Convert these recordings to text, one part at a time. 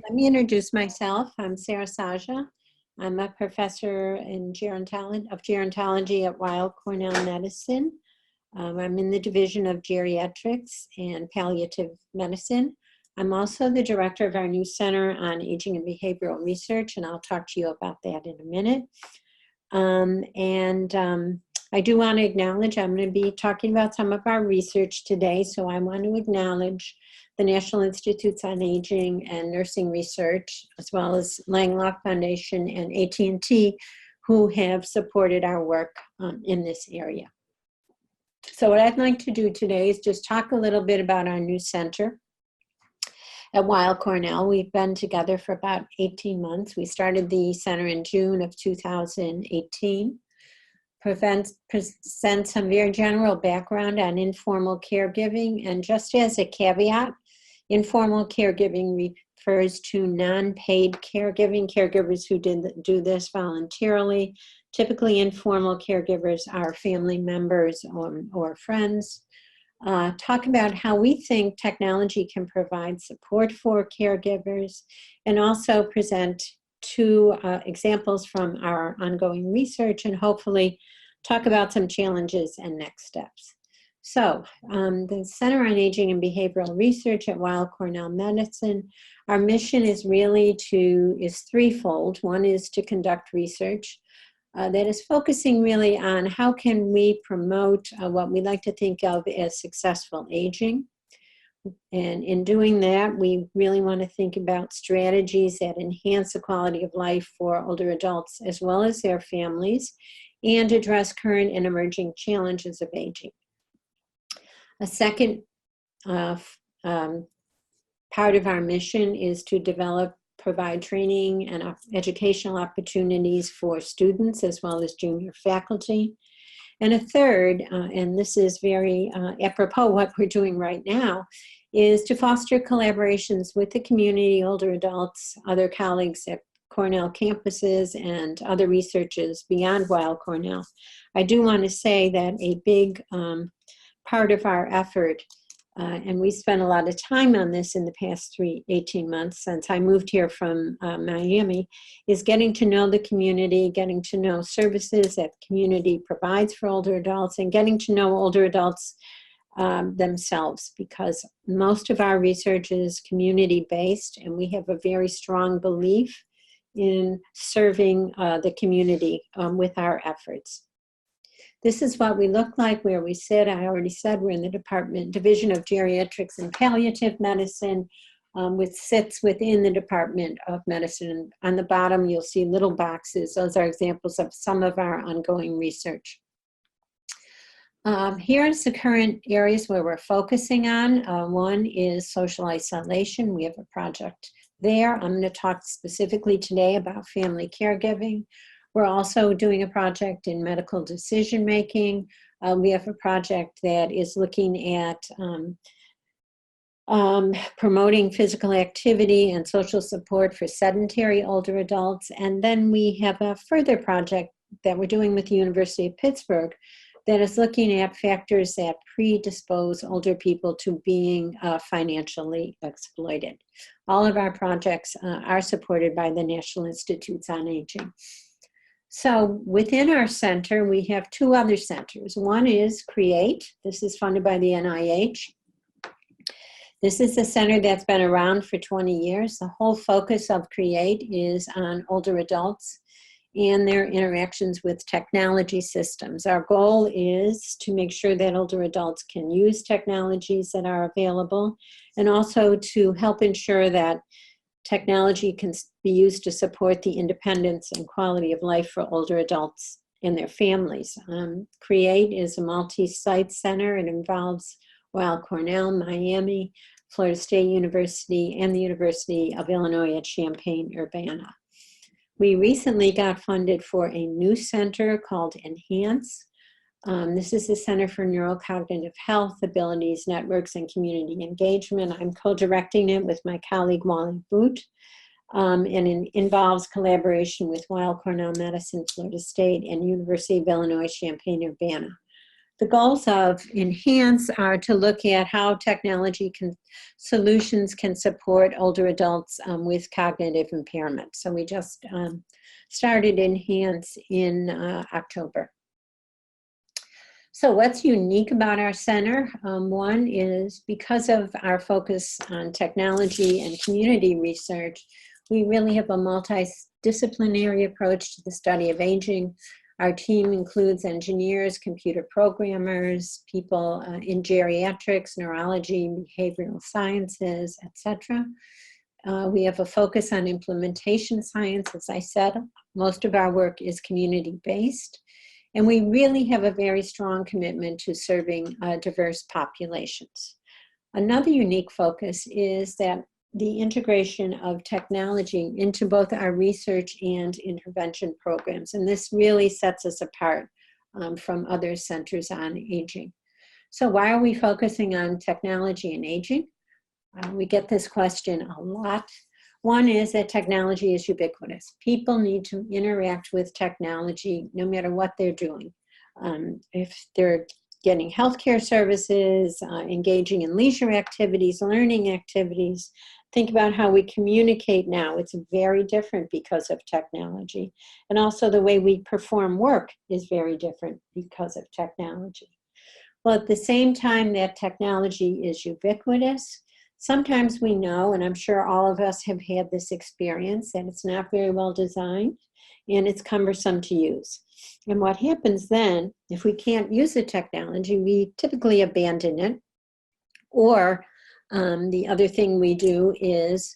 Let me introduce myself. I'm Sara Czaja. I'm a professor in gerontology at Weill, Cornell Medicine. I'm in the Division of Geriatrics and Palliative Medicine. I'm also the director of our new Center on Aging and Behavioral Research, and I'll talk to you about that in a minute. I do want to acknowledge I'm going to be talking about some of our research today, so I want to acknowledge the National Institutes on Aging and Nursing Research, as well as Langlock Foundation and AT&T, who have supported our work in this area. So what I'd like to do today is just talk a little bit about our new center at Weill Cornell. We've been together for about 18 months. We started the center in June of 2018. Present some very general background on informal caregiving, and just as a caveat, informal caregiving refers to non-paid caregivers who do this voluntarily. Typically, informal caregivers are family members or friends. Talk about how we think technology can provide support for caregivers, and also present two examples from our ongoing research, and hopefully talk about some challenges and next steps. So the Center on Aging and Behavioral Research at Weill Cornell Medicine, our mission is threefold. One is to conduct research that is focusing really on how can we promote what we like to think of as successful aging. And in doing that, we really want to think about strategies that enhance the quality of life for older adults as well as their families, and address current and emerging challenges of aging. A second part of our mission is to provide training and educational opportunities for students as well as junior faculty. And a third, and this is very apropos what we're doing right now, is to foster collaborations with the community, older adults, other colleagues at Cornell campuses, and other researchers beyond Weill Cornell. I do want to say that a big part of our effort, and we spent a lot of time on this in the past 18 months since I moved here from Miami, is getting to know the community, getting to know services that the community provides for older adults, and getting to know older adults themselves, because most of our research is community-based, and we have a very strong belief in serving the community with our efforts. This is what we look like, where we sit. I already said we're in the Division of Geriatrics and Palliative Medicine, which sits within the Department of Medicine. On the bottom, you'll see little boxes. Those are examples of some of our ongoing research. Here's the current areas where we're focusing on. One is social isolation. We have a project there. I'm going to talk specifically today about family caregiving. We're also doing a project in medical decision-making. We have a project that is looking at promoting physical activity and social support for sedentary older adults. And then we have a further project that we're doing with the University of Pittsburgh that is looking at factors that predispose older people to being financially exploited. All of our projects are supported by the National Institutes on Aging. So within our center, we have two other centers. One is CREATE. This is funded by the NIH. This is a center that's been around for 20 years. The whole focus of CREATE is on older adults and their interactions with technology systems. Our goal is to make sure that older adults can use technologies that are available, and also to help ensure that technology can be used to support the independence and quality of life for older adults and their families. CREATE is a multi-site center. It involves Weill Cornell, Miami, Florida State University, and the University of Illinois at Champaign-Urbana. We recently got funded for a new center called Enhance. This is the Center for Neurocognitive Health, Abilities, Networks, and Community Engagement. I'm co-directing it with my colleague Wally Boot, and it involves collaboration with Weill Cornell Medicine, Florida State, and University of Illinois Champaign-Urbana. The goals of Enhance are to look at how technology solutions can support older adults with cognitive impairment. So we just started Enhance in October. So what's unique about our center? One is because of our focus on technology and community research, we really have a multidisciplinary approach to the study of aging. Our team includes engineers, computer programmers, people in geriatrics, neurology, behavioral sciences, etc. We have a focus on implementation science. As I said, most of our work is community-based. And we really have a very strong commitment to serving diverse populations. Another unique focus is that the integration of technology into both our research and intervention programs. And this really sets us apart from other centers on aging. So why are we focusing on technology and aging? We get this question a lot. One is that technology is ubiquitous. People need to interact with technology no matter what they're doing. If they're getting healthcare services, engaging in leisure activities, learning activities, think about how we communicate now. It's very different because of technology. And also the way we perform work is very different because of technology. Well, at the same time that technology is ubiquitous, sometimes we know, and I'm sure all of us have had this experience, that it's not very well designed and it's cumbersome to use. And what happens then, if we can't use the technology, we typically abandon it. Or the other thing we do is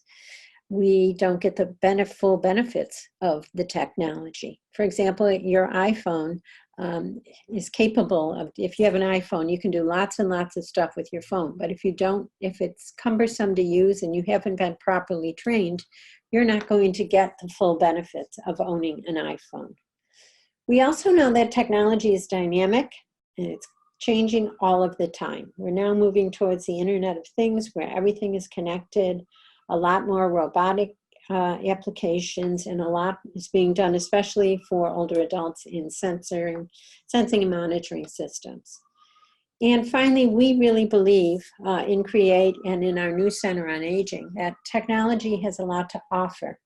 we don't get the full benefits of the technology. For example, your iPhone is capable of, if you have an iPhone, you can do lots and lots of stuff with your phone. But if it's cumbersome to use and you haven't been properly trained, you're not going to get the full benefits of owning an iPhone. We also know that technology is dynamic and it's changing all of the time. We're now moving towards the Internet of Things where everything is connected, a lot more robotic applications, and a lot is being done, especially for older adults, in sensing and monitoring systems. And finally, we really believe in CREATE and in our new Center on Aging that technology has a lot to offer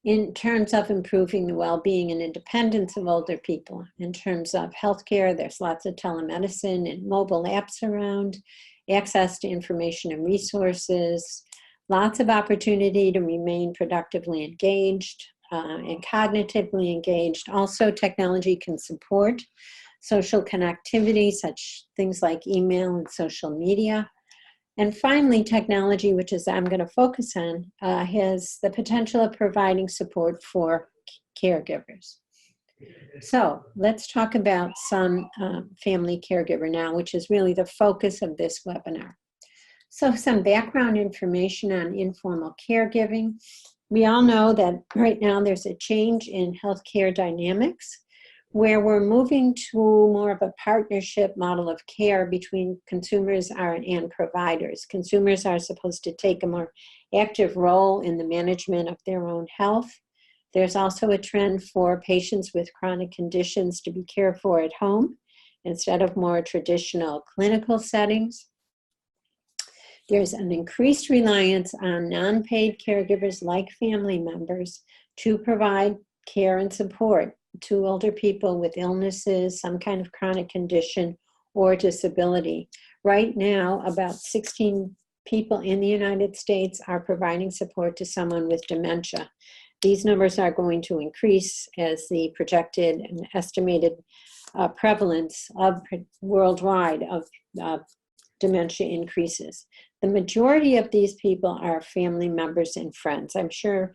in terms of improving the well-being and independence of older people. In terms of healthcare, there's lots of telemedicine and mobile apps around, access to information and resources, lots of opportunity to remain productively engaged and cognitively engaged. Also, technology can support social connectivity, such things like email and social media. And finally, technology, which is I'm going to focus on, has the potential of providing support for caregivers. So let's talk about some family caregiver now, which is really the focus of this webinar. So some background information on informal caregiving. We all know that right now there's a change in healthcare dynamics where we're moving to more of a partnership model of care between consumers and providers. Consumers are supposed to take a more active role in the management of their own health. There's also a trend for patients with chronic conditions to be cared for at home instead of more traditional clinical settings. There's an increased reliance on non-paid caregivers like family members to provide care and support to older people with illnesses, some kind of chronic condition, or disability. Right now, about 16 people in the United States are providing support to someone with dementia. These numbers are going to increase as the projected and estimated prevalence of worldwide of dementia increases. The majority of these people are family members and friends. I'm sure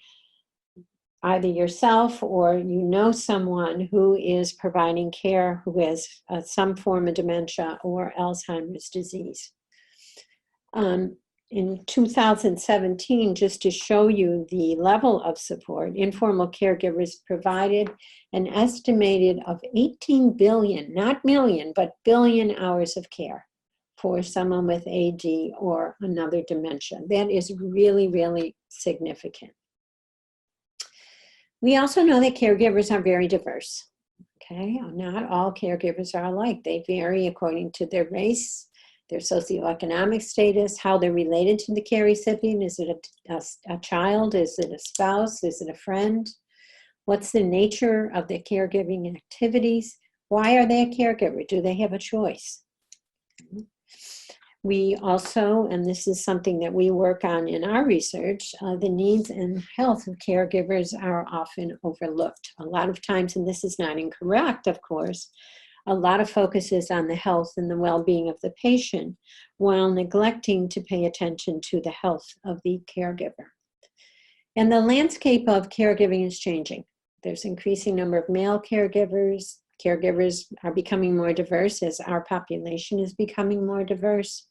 either yourself or you know someone who is providing care who has some form of dementia or Alzheimer's disease. In 2017, just to show you the level of support, informal caregivers provided an estimated of 18 billion, not million, but billion hours of care for someone with AD or another dementia. That is really, really significant. We also know that caregivers are very diverse. Okay, not all caregivers are alike. They vary according to their race, their socioeconomic status, how they're related to the care recipient. Is it a child? Is it a spouse? Is it a friend? What's the nature of the caregiving activities? Why are they a caregiver? Do they have a choice? We also, and this is something that we work on in our research, the needs and health of caregivers are often overlooked. A lot of times, and this is not incorrect, of course, a lot of focus is on the health and the well-being of the patient while neglecting to pay attention to the health of the caregiver. And the landscape of caregiving is changing. There's increasing number of male caregivers. Caregivers are becoming more diverse as our population is becoming more diverse.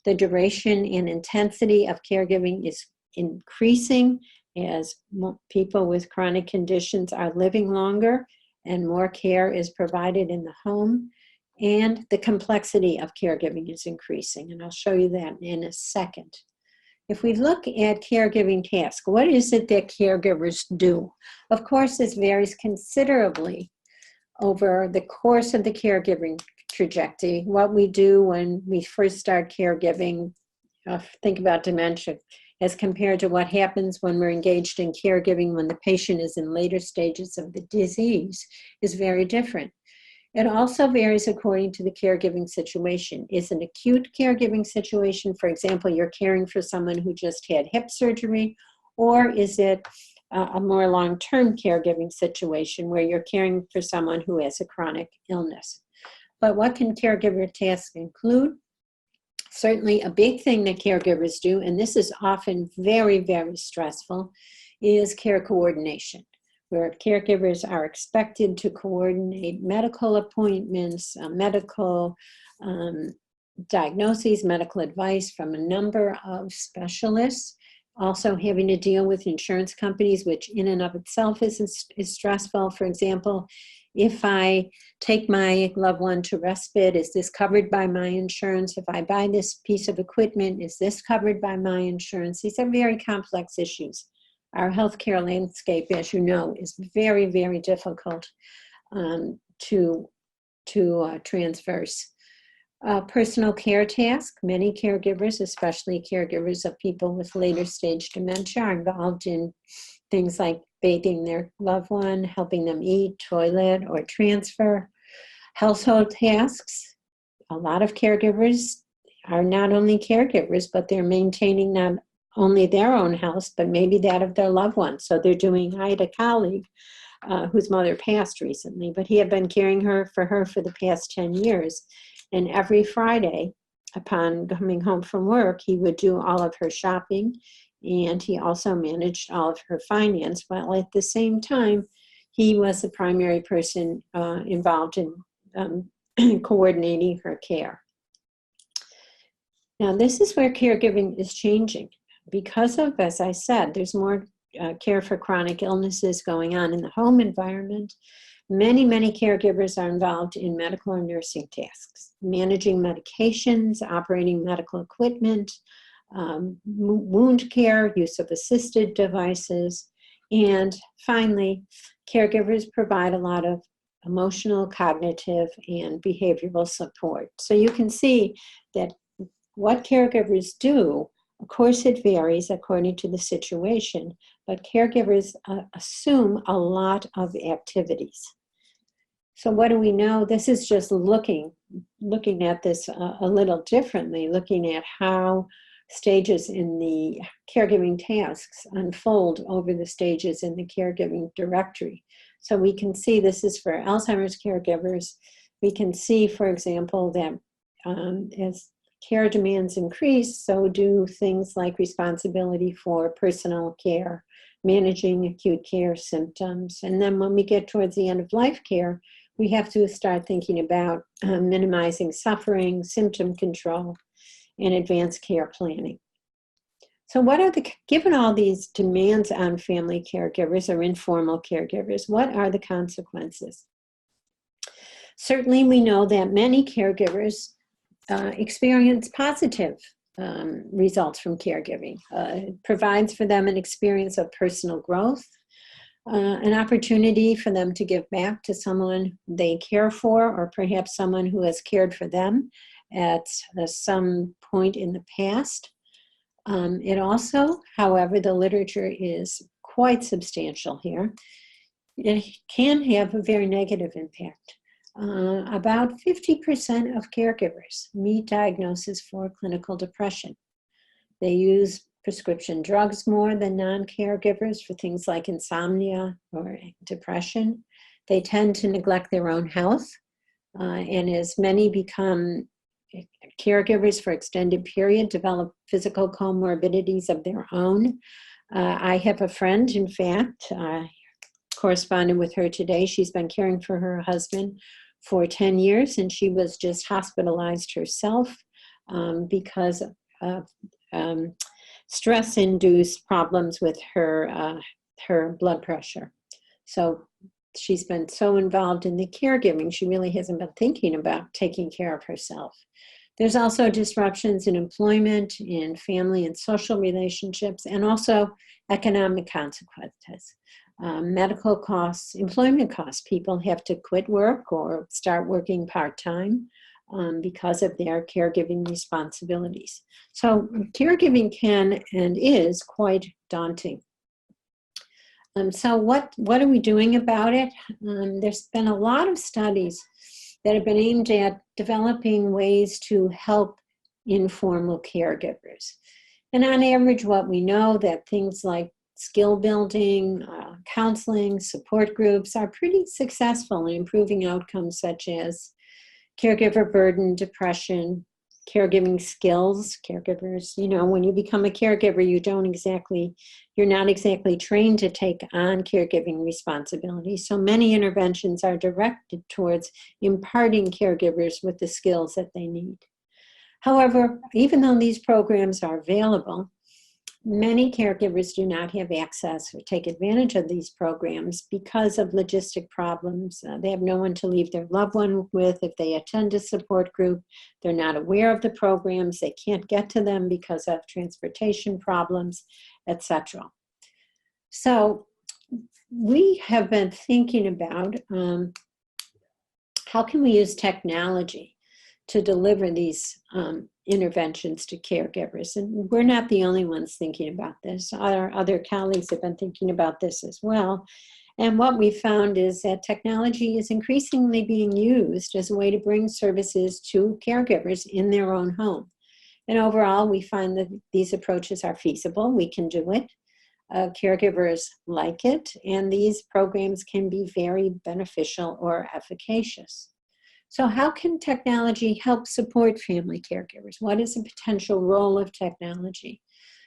The duration and intensity of caregiving is increasing as people with chronic conditions are living longer and more care is provided in the home. And the complexity of caregiving is increasing. And I'll show you that in a second. If we look at caregiving tasks, what is it that caregivers do? Of course, this varies considerably over the course of the caregiving trajectory. What we do when we first start caregiving, think about dementia, as compared to what happens when we're engaged in caregiving when the patient is in later stages of the disease, is very different. It also varies according to the caregiving situation. Is an acute caregiving situation, for example, you're caring for someone who just had hip surgery, or is it a more long-term caregiving situation where you're caring for someone who has a chronic illness? But what can caregiver tasks include? Certainly a big thing that caregivers do, and this is often very, very stressful, is care coordination, where caregivers are expected to coordinate medical appointments, medical diagnoses, medical advice from a number of specialists. Also having to deal with insurance companies, which in and of itself is stressful. For example, if I take my loved one to respite, is this covered by my insurance? If I buy this piece of equipment, is this covered by my insurance? These are very complex issues. Our healthcare landscape, as you know, is very, very difficult to transverse. Personal care tasks. Many caregivers, especially caregivers of people with later stage dementia, are involved in things like bathing their loved one, helping them eat, toilet, or transfer. Household tasks. A lot of caregivers are not only caregivers, but they're maintaining not only their own house, but maybe that of their loved one. So they're doing, I had a colleague whose mother passed recently, but he had been caring for her for the past 10 years. And every Friday, upon coming home from work, he would do all of her shopping, and he also managed all of her finance, while at the same time, he was the primary person involved in coordinating her care. Now, this is where caregiving is changing. Because of, as I said, there's more care for chronic illnesses going on in the home environment. Many, many caregivers are involved in medical or nursing tasks, managing medications, operating medical equipment, wound care, use of assisted devices, and finally, caregivers provide a lot of emotional, cognitive, and behavioral support. So you can see that what caregivers do, of course it varies according to the situation, but caregivers assume a lot of activities. So what do we know? This is just looking at this a little differently, looking at how stages in the caregiving tasks unfold over the stages in the caregiving directory. So we can see this is for Alzheimer's caregivers. We can see, for example, that as care demands increase, so do things like responsibility for personal care, managing acute care symptoms. And then when we get towards the end of life care, we have to start thinking about minimizing suffering, symptom control, and advanced care planning. So what are given all these demands on family caregivers or informal caregivers, what are the consequences? Certainly we know that many caregivers experience positive results from caregiving. It provides for them an experience of personal growth, an opportunity for them to give back to someone they care for, or perhaps someone who has cared for them at some point in the past. It also, however, the literature is quite substantial here. It can have a very negative impact. About 50% of caregivers meet diagnosis for clinical depression. They use prescription drugs more than non-caregivers for things like insomnia or depression. They tend to neglect their own health, and as many become caregivers for extended period, develop physical comorbidities of their own. I have a friend, in fact, corresponded with her today. She's been caring for her husband for 10 years, and she was just hospitalized herself because of stress-induced problems with her blood pressure. So she's been so involved in the caregiving, she really hasn't been thinking about taking care of herself. There's also disruptions in employment, in family and social relationships, and also economic consequences. Medical costs, employment costs. People have to quit work or start working part-time because of their caregiving responsibilities. So caregiving can and is quite daunting. So what are we doing about it? There's been a lot of studies that have been aimed at developing ways to help informal caregivers. And on average, what we know that things like skill building, counseling, support groups are pretty successful in improving outcomes such as caregiver burden, depression, caregiving skills. Caregivers, you know, when you become a caregiver, you're not exactly trained to take on caregiving responsibilities. So many interventions are directed towards imparting caregivers with the skills that they need. However, even though these programs are available, many caregivers do not have access or take advantage of these programs because of logistic problems. They have no one to leave their loved one with. If they attend a support group, they're not aware of the programs. They can't get to them because of transportation problems, etc. So we have been thinking about how can we use technology to deliver these interventions to caregivers. And we're not the only ones thinking about this. Our other colleagues have been thinking about this as well. And what we found is that technology is increasingly being used as a way to bring services to caregivers in their own home. And overall, we find that these approaches are feasible. We can do it. Caregivers like it. And these programs can be very beneficial or efficacious. So how can technology help support family caregivers? What is the potential role of technology?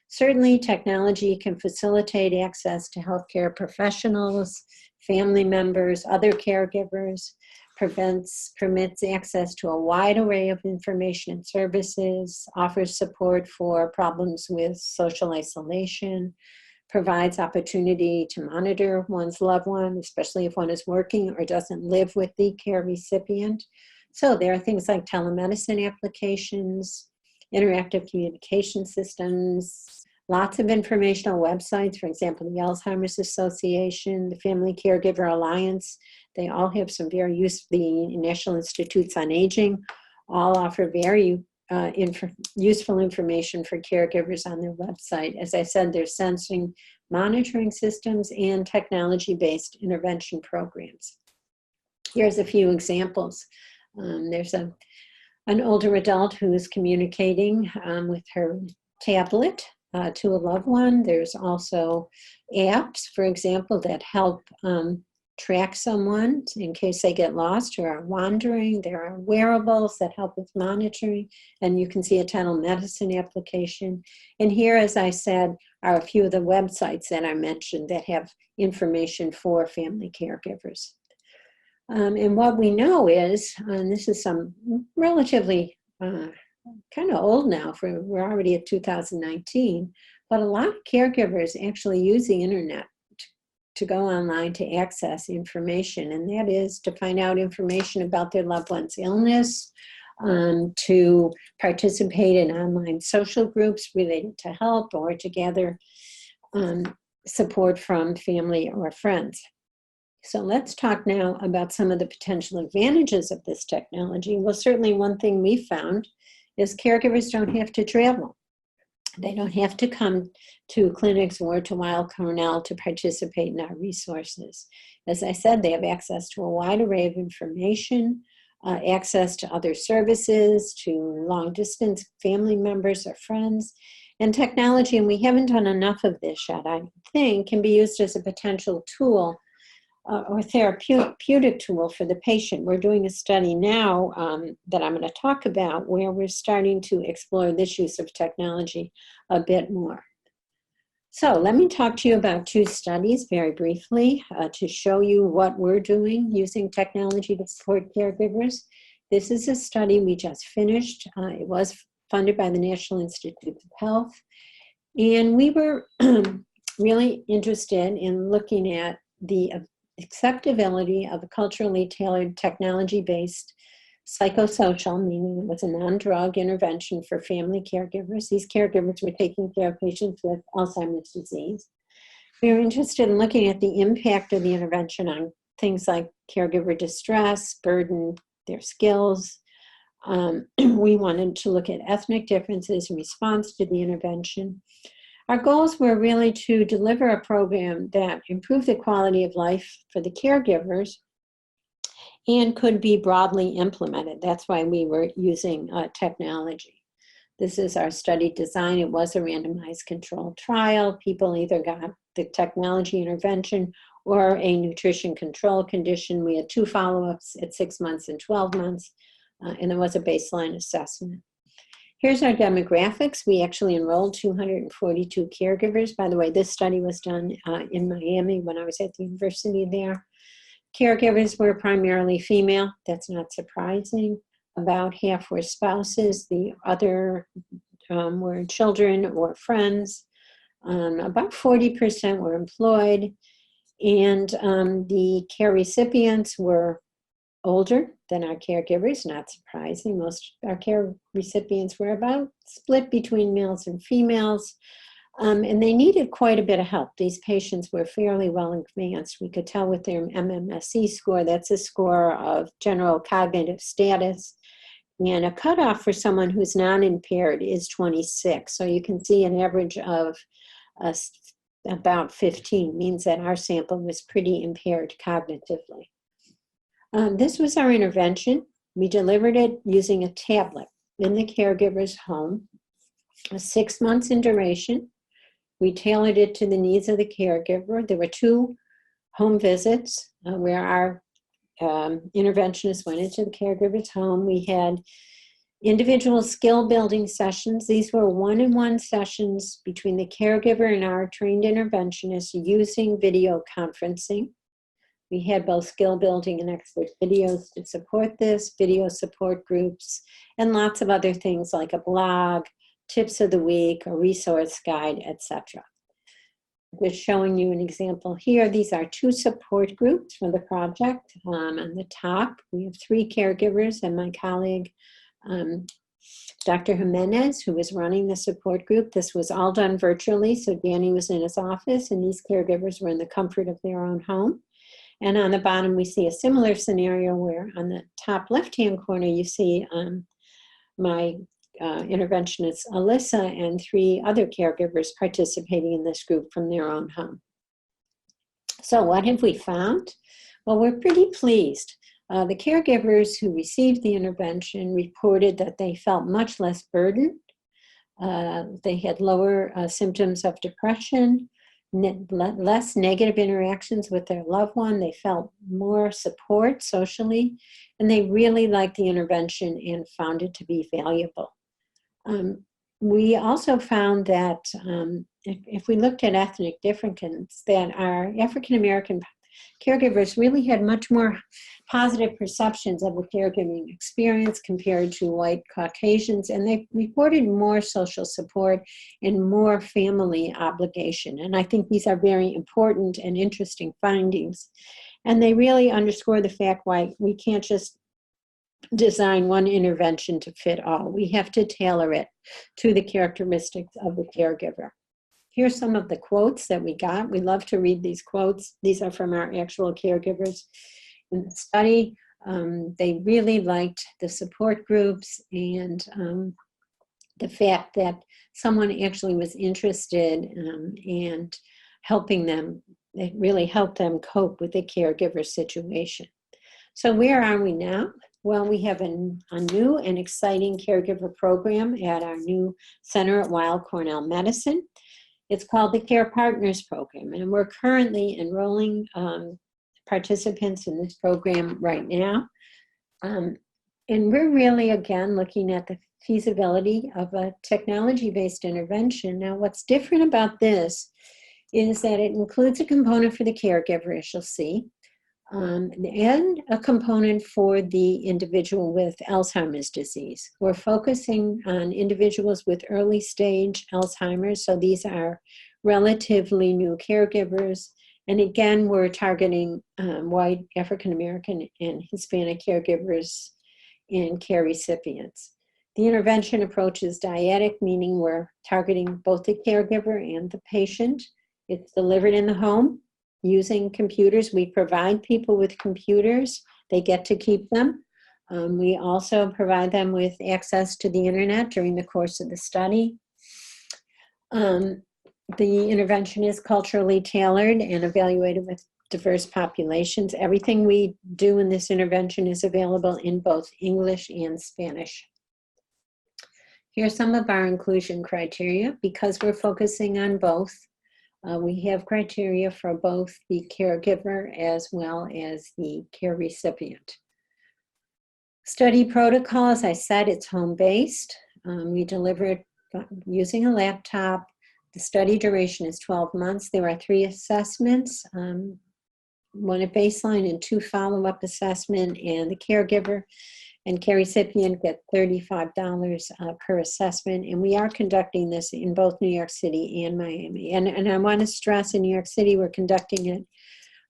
Certainly, technology can facilitate access to healthcare professionals, family members, other caregivers, permits access to a wide array of information and services, offers support for problems with social isolation, provides opportunity to monitor one's loved one, especially if one is working or doesn't live with the care recipient. So there are things like telemedicine applications, interactive communication systems, lots of informational websites, for example, the Alzheimer's Association, the Family Caregiver Alliance. They all have some very useful, the National Institutes on Aging, all offer very useful information for caregivers on their website. As I said, they're sensing monitoring systems and technology-based intervention programs. Here's a few examples. There's an older adult who is communicating with her tablet to a loved one. There's also apps, for example, that help track someone in case they get lost or are wandering. There are wearables that help with monitoring, and you can see a telemedicine application. And here, as I said, are a few of the websites that I mentioned that have information for family caregivers. And what we know is, and this is some relatively kind of old now, we're already at 2019, but a lot of caregivers actually use the internet to go online to access information, and that is to find out information about their loved one's illness, to participate in online social groups related to health, or to gather support from family or friends. So let's talk now about some of the potential advantages of this technology. Well, certainly one thing we found is caregivers don't have to travel. They don't have to come to clinics or to Weill, Cornell to participate in our resources. As I said, they have access to a wide array of information, access to other services, to long-distance family members or friends, and technology, and we haven't done enough of this yet, I think, can be used as a potential tool or therapeutic tool for the patient. We're doing a study now that I'm going to talk about where we're starting to explore this use of technology a bit more. So let me talk to you about two studies very briefly to show you what we're doing using technology to support caregivers. This is a study we just finished. It was funded by the National Institutes of Health. And we were really interested in looking at the acceptability of a culturally tailored technology-based psychosocial, meaning it was a non-drug intervention for family caregivers. These caregivers were taking care of patients with Alzheimer's disease. We were interested in looking at the impact of the intervention on things like caregiver distress, burden, their skills. We wanted to look at ethnic differences in response to the intervention. Our goals were really to deliver a program that improved the quality of life for the caregivers and could be broadly implemented. That's why we were using technology. This is our study design. It was a randomized controlled trial. People either got the technology intervention or a nutrition control condition. We had 2 follow-ups at 6 months and 12 months, and there was a baseline assessment. Here's our demographics. We actually enrolled 242 caregivers. By the way, this study was done in Miami when I was at the university there. Caregivers were primarily female. That's not surprising. About half were spouses. The other were children or friends. About 40% were employed. And the care recipients were older than our caregivers, not surprising. Most of our care recipients were about split between males and females, and they needed quite a bit of help. These patients were fairly well advanced. We could tell with their MMSE score, that's a score of general cognitive status, and a cutoff for someone who's non-impaired is 26. So you can see an average of about 15 means that our sample was pretty impaired cognitively. This was our intervention. We delivered it using a tablet in the caregiver's home, 6 months in duration. We tailored it to the needs of the caregiver. There were 2 home visits where our interventionists went into the caregiver's home. We had individual skill building sessions. These were one-on-one sessions between the caregiver and our trained interventionist using video conferencing. We had both skill building and expert videos to support this, video support groups, and lots of other things like a blog, tips of the week, a resource guide, etc. Just showing you an example here. These are 2 support groups for the project. On the top, we have 3 caregivers and my colleague, Dr. Jimenez, who was running the support group. This was all done virtually, so Danny was in his office, and these caregivers were in the comfort of their own home. And on the bottom, we see a similar scenario where on the top left-hand corner, you see my interventionist, Alyssa, and 3 other caregivers participating in this group from their own home. So what have we found? Well, we're pretty pleased. The caregivers who received the intervention reported that they felt much less burdened. They had lower symptoms of depression, less negative interactions with their loved one. They felt more support socially, and they really liked the intervention and found it to be valuable. We also found that if we looked at ethnic differences, that our African-American caregivers really had much more positive perceptions of the caregiving experience compared to white Caucasians, and they reported more social support and more family obligation. And I think these are very important and interesting findings. And they really underscore the fact why we can't just design one intervention to fit all. We have to tailor it to the characteristics of the caregiver. Here's some of the quotes that we got. We love to read these quotes. These are from our actual caregivers in the study. They really liked the support groups and the fact that someone actually was interested and helping them. It really helped them cope with the caregiver situation. So where are we now? Well, we have a new and exciting caregiver program at our new center at Weill Cornell Medicine. It's called the Care Partners Program, and we're currently enrolling participants in this program right now. And we're really, again, looking at the feasibility of a technology-based intervention. Now, what's different about this is that it includes a component for the caregiver, as you'll see, and a component for the individual with Alzheimer's disease. We're focusing on individuals with early stage Alzheimer's, so these are relatively new caregivers. And again, we're targeting white, African American, and Hispanic caregivers and care recipients. The intervention approach is dyadic, meaning we're targeting both the caregiver and the patient. It's delivered in the home using computers. We provide people with computers. They get to keep them. We also provide them with access to the internet during the course of the study. The intervention is culturally tailored and evaluated with diverse populations. Everything we do in this intervention is available in both English and Spanish. Here's some of our inclusion criteria. Because we're focusing on both, we have criteria for both the caregiver as well as the care recipient. Study protocol, as I said, it's home-based. We deliver it using a laptop. The study duration is 12 months. There are 3 assessments, one at baseline and 2 follow-up assessment, and the caregiver and care recipient get $35 per assessment. And we are conducting this in both New York City and Miami. And I want to stress, in New York City, we're conducting it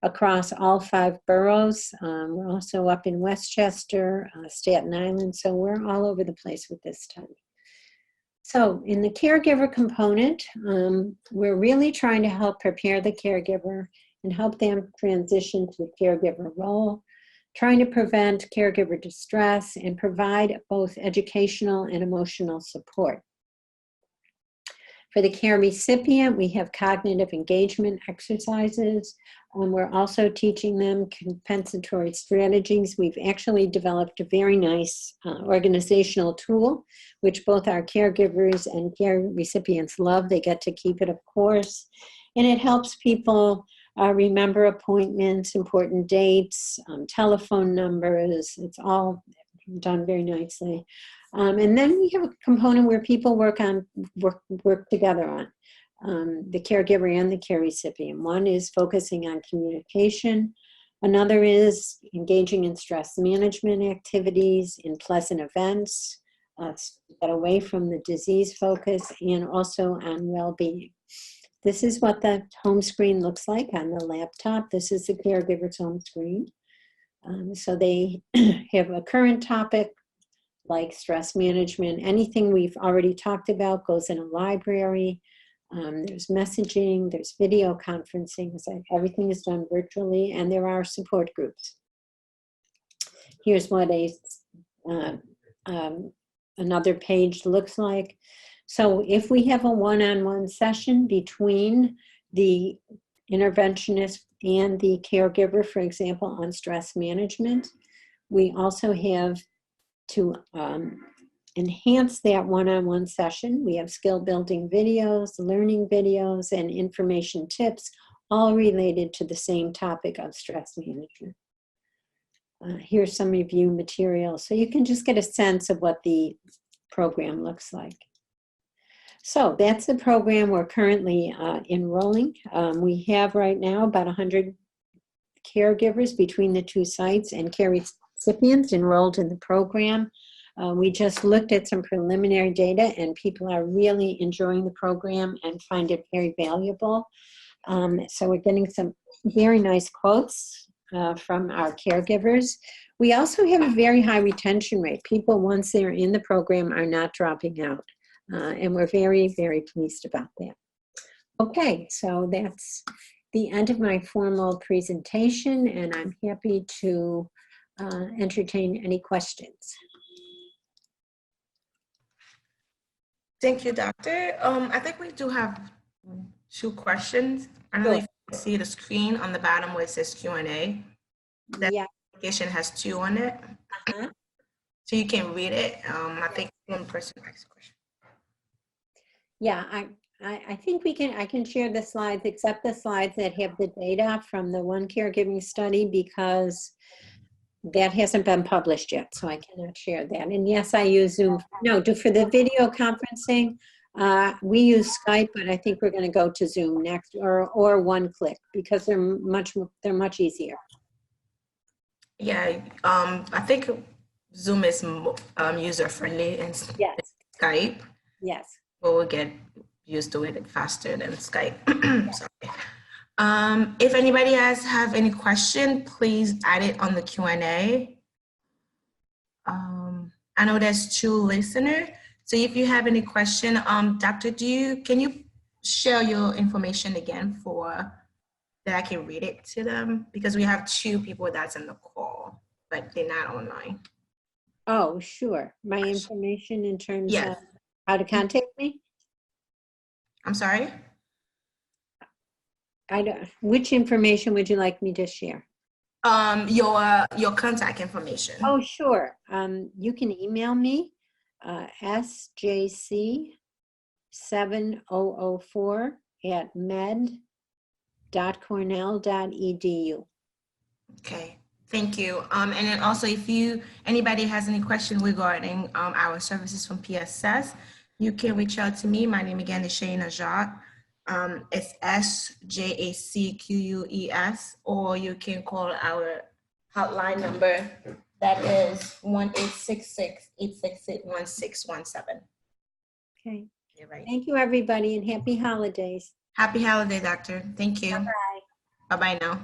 across all 5 boroughs. We're also up in Westchester, Staten Island, so we're all over the place with this study. So in the caregiver component, we're really trying to help prepare the caregiver and help them transition to the caregiver role, trying to prevent caregiver distress and provide both educational and emotional support. For the care recipient, we have cognitive engagement exercises. We're also teaching them compensatory strategies. We've actually developed a very nice organizational tool, which both our caregivers and care recipients love. They get to keep it, of course. And it helps people remember appointments, important dates, telephone numbers. It's all done very nicely. And then we have a component where people work together on the caregiver and the care recipient. One is focusing on communication. Another is engaging in stress management activities, in pleasant events, get away from the disease focus, and also on well-being. This is what the home screen looks like on the laptop. This is the caregiver's home screen. So they have a current topic like stress management. Anything we've already talked about goes in a library. There's messaging, there's video conferencing. So everything is done virtually, and there are support groups. Here's what another page looks like. So if we have a one-on-one session between the interventionist and the caregiver, for example, on stress management, we also have to enhance that one-on-one session. We have skill building videos, learning videos, and information tips, all related to the same topic of stress management. Here's some review material, so you can just get a sense of what the program looks like. So that's the program we're currently enrolling. We have right now about 100 caregivers between the 2 sites and care recipients enrolled in the program. We just looked at some preliminary data, and people are really enjoying the program and find it very valuable. So we're getting some very nice quotes from our caregivers. We also have a very high retention rate. People, once they're in the program, are not dropping out. And we're very, very pleased about that. Okay, so that's the end of my formal presentation, and I'm happy to entertain any questions. Thank you, Doctor. I think we do have 2 questions. I don't know if you can see the screen on the bottom where it says Q&A. That Yeah. application has 2 on it. So you can read it. I think one person asked a question. Yeah, I think I can share the slides, except the slides that have the data from the one caregiving study, because that hasn't been published yet, so I cannot share that. And yes, I use Zoom. No, for the video conferencing, we use Skype, but I think we're going to go to Zoom next, or One Click, because they're much easier. Yeah, I think Zoom is user friendly and Yes. Skype. Yes. But we'll get used to it faster than Skype. Sorry. If anybody have any question, please add it on the Q&A. I know there's 2 listeners, so if you have any question, Doctor, can you share your information again that I can read it to them? Because we have 2 people that's in the call, but they're not online. Oh, sure. My information in terms Yes. of how to contact me? I'm sorry? Which information would you like me to share? Your contact information. Oh, sure. You can email me, sjc7004@med.cornell.edu. Okay, thank you. And then also, if anybody has any question regarding our services from PSS, you can reach out to me. My name again is Czaja. It's SJACQUES, or you can call our hotline number. That is 1-866-868-1617. Okay. You're right. Thank you, everybody, and happy holidays. Happy holiday, Doctor. Thank you. Bye-bye. Bye-bye now.